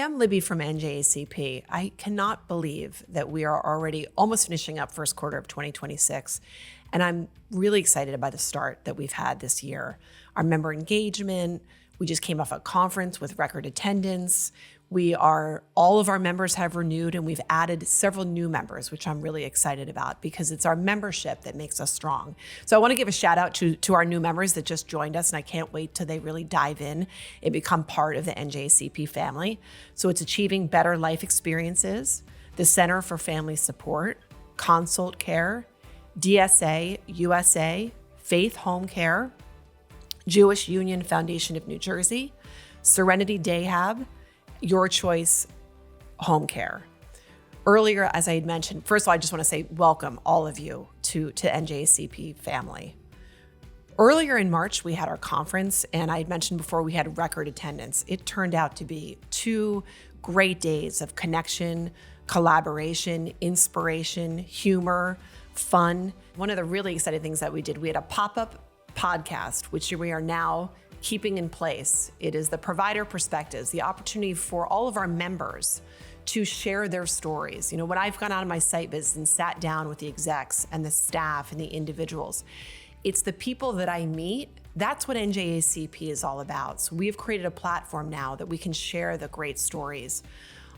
I'm Libby from NJACP. I cannot believe that we are already almost finishing up first quarter of 2026. And I'm really excited by the start that we've had this year. Our member engagement, we just came off a conference with record attendance. All of our members have renewed, and we've added several new members, which I'm really excited about because it's our membership that makes us strong. So I want to give a shout out to our new members that just joined us, and I can't wait till they really dive in and become part of the NJACP family. So it's Achieving Better Life Experiences, the Center for Family Support, Consult Care, DSA, USA, Faith Home Care, Jewish Union Foundation of New Jersey, Serenity Dayhab, Your Choice Home Care. Earlier, as I had mentioned, first of all, I just want to say welcome all of you to NJACP family. Earlier in March, we had our conference, and I had mentioned before we had record attendance. It turned out to be 2 great days of connection, collaboration, inspiration, humor, fun. One of the really exciting things that we did, we had a pop-up podcast, which we are now keeping in place. It is the provider perspectives, the opportunity for all of our members to share their stories. You know, when I've gone out on my site visits and sat down with the execs and the staff and the individuals, it's the people that I meet. That's what NJACP is all about. So we have created a platform now that we can share the great stories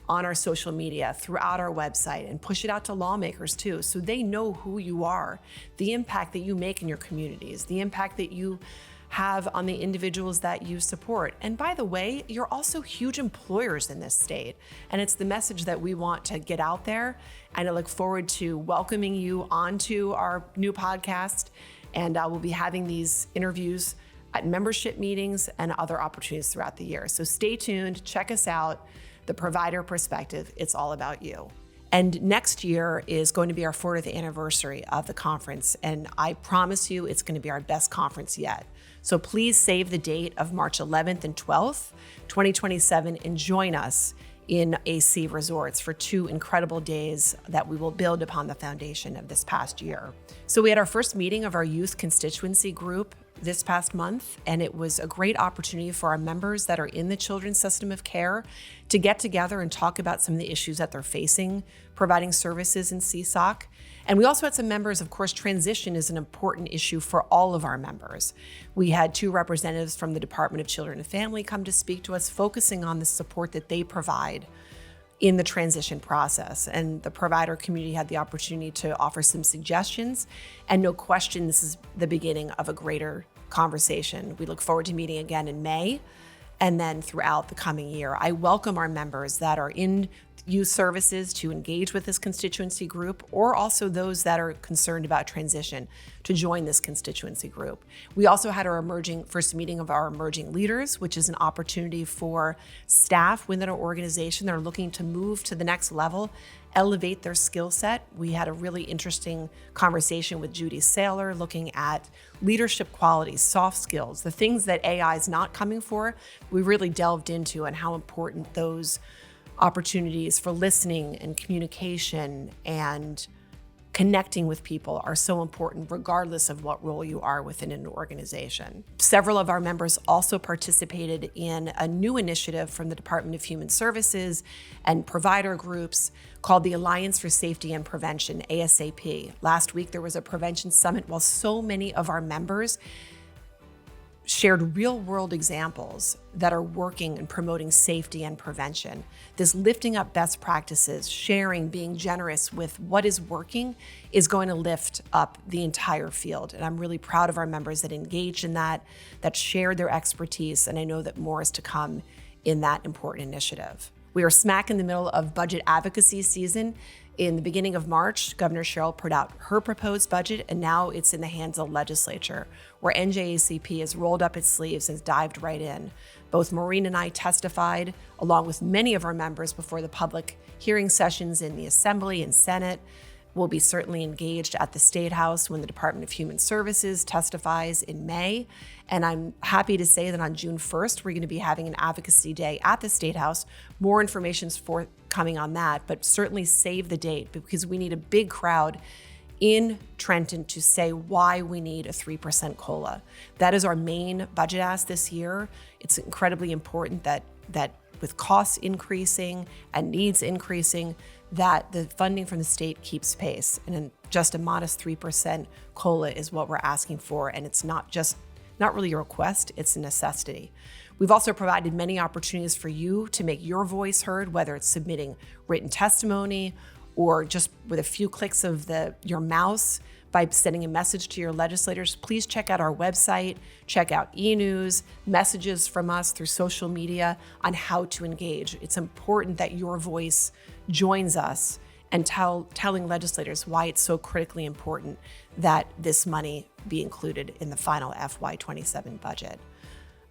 on our social media, throughout our website, and push it out to lawmakers too, so they know who you are, the impact that you make in your communities, the impact that you have on the individuals that you support. And by the way, you're also huge employers in this state. And it's the message that we want to get out there. And I look forward to welcoming you onto our new podcast. And we'll be having these interviews at membership meetings and other opportunities throughout the year. So stay tuned, check us out. The Provider Perspective, it's all about you. And next year is going to be our 40th anniversary of the conference. And I promise you, it's going to be our best conference yet. So please save the date of March 11th and 12th, 2027, and join us in AC Resorts for 2 incredible days that we will build upon the foundation of this past year. So we had our first meeting of our Youth Constituency Group this past month, and it was a great opportunity for our members that are in the children's system of care to get together and talk about some of the issues that they're facing, providing services in CSOC. And we also had some members, of course, transition is an important issue for all of our members. We had 2 representatives from the Department of Children and Family come to speak to us, focusing on the support that they provide in the transition process. And the provider community had the opportunity to offer some suggestions. And no question, this is the beginning of a greater conversation. We look forward to meeting again in May and then throughout the coming year. I welcome our members that are in youth services to engage with this constituency group, or also those that are concerned about transition to join this constituency group. We also had our first meeting of our emerging leaders, which is an opportunity for staff within our organization that are looking to move to the next level, elevate their skill set. We had a really interesting conversation with Judy Saylor looking at leadership qualities, soft skills, the things that AI is not coming for. We really delved into and how important those opportunities for listening and communication and connecting with people are so important regardless of what role you are within an organization. Several of our members also participated in a new initiative from the Department of Human Services and provider groups called the Alliance for Safety and Prevention, ASAP. Last week there was a prevention summit while so many of our members shared real-world examples that are working and promoting safety and prevention. This lifting up best practices, sharing, being generous with what is working is going to lift up the entire field. And I'm really proud of our members that engaged in that shared their expertise, and I know that more is to come in that important initiative. We are smack in the middle of budget advocacy season. In the beginning of March, Governor Cheryl put out her proposed budget, and now it's in the hands of the legislature, where NJACP has rolled up its sleeves and dived right in. Both Maureen and I testified, along with many of our members, before the public hearing sessions in the Assembly and Senate. We'll be certainly engaged at the State House when the Department of Human Services testifies in May. And I'm happy to say that on June 1st, we're going to be having an advocacy day at the State House. More information is forthcoming on that, but certainly save the date because we need a big crowd in Trenton to say why we need a 3% COLA. That is our main budget ask this year. It's incredibly important that with costs increasing and needs increasing, that the funding from the state keeps pace. And just a modest 3% COLA is what we're asking for. And it's not really a request, it's a necessity. We've also provided many opportunities for you to make your voice heard, whether it's submitting written testimony or just with a few clicks of your mouse by sending a message to your legislators. Please check out our website, check out e-news, messages from us through social media on how to engage. It's important that your voice joins us and telling legislators why it's so critically important that this money be included in the final FY27 budget.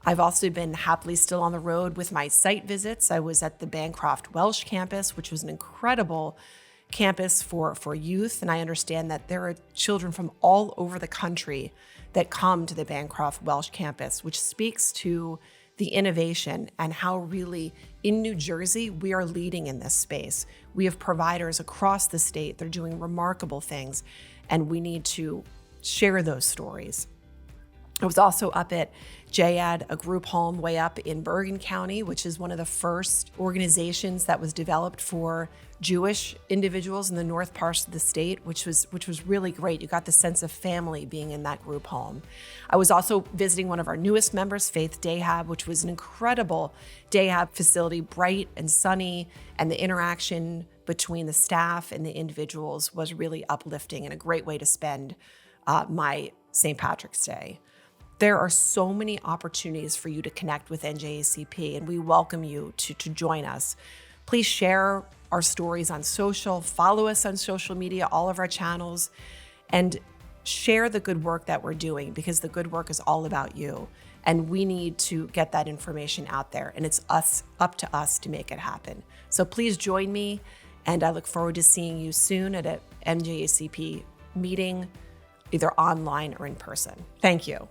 I've also been happily still on the road with my site visits. I was at the Bancroft Welsh campus, which was an incredible campus for youth. And I understand that there are children from all over the country that come to the Bancroft Welsh campus, which speaks to the innovation and how really in New Jersey, we are leading in this space. We have providers across the state that are doing remarkable things, and we need to share those stories. I was also up at NJACP, a group home way up in Bergen County, which is one of the first organizations that was developed for Jewish individuals in the north parts of the state, which was really great. You got the sense of family being in that group home. I was also visiting one of our newest members, Faith Dahab, which was an incredible Dahab facility, bright and sunny, and the interaction between the staff and the individuals was really uplifting and a great way to spend my St. Patrick's Day. There are so many opportunities for you to connect with NJACP, and we welcome you to join us. Please share our stories on social, follow us on social media, all of our channels, and share the good work that we're doing, because the good work is all about you, and we need to get that information out there, and it's up to us to make it happen. So please join me, and I look forward to seeing you soon at an NJACP meeting, either online or in person. Thank you.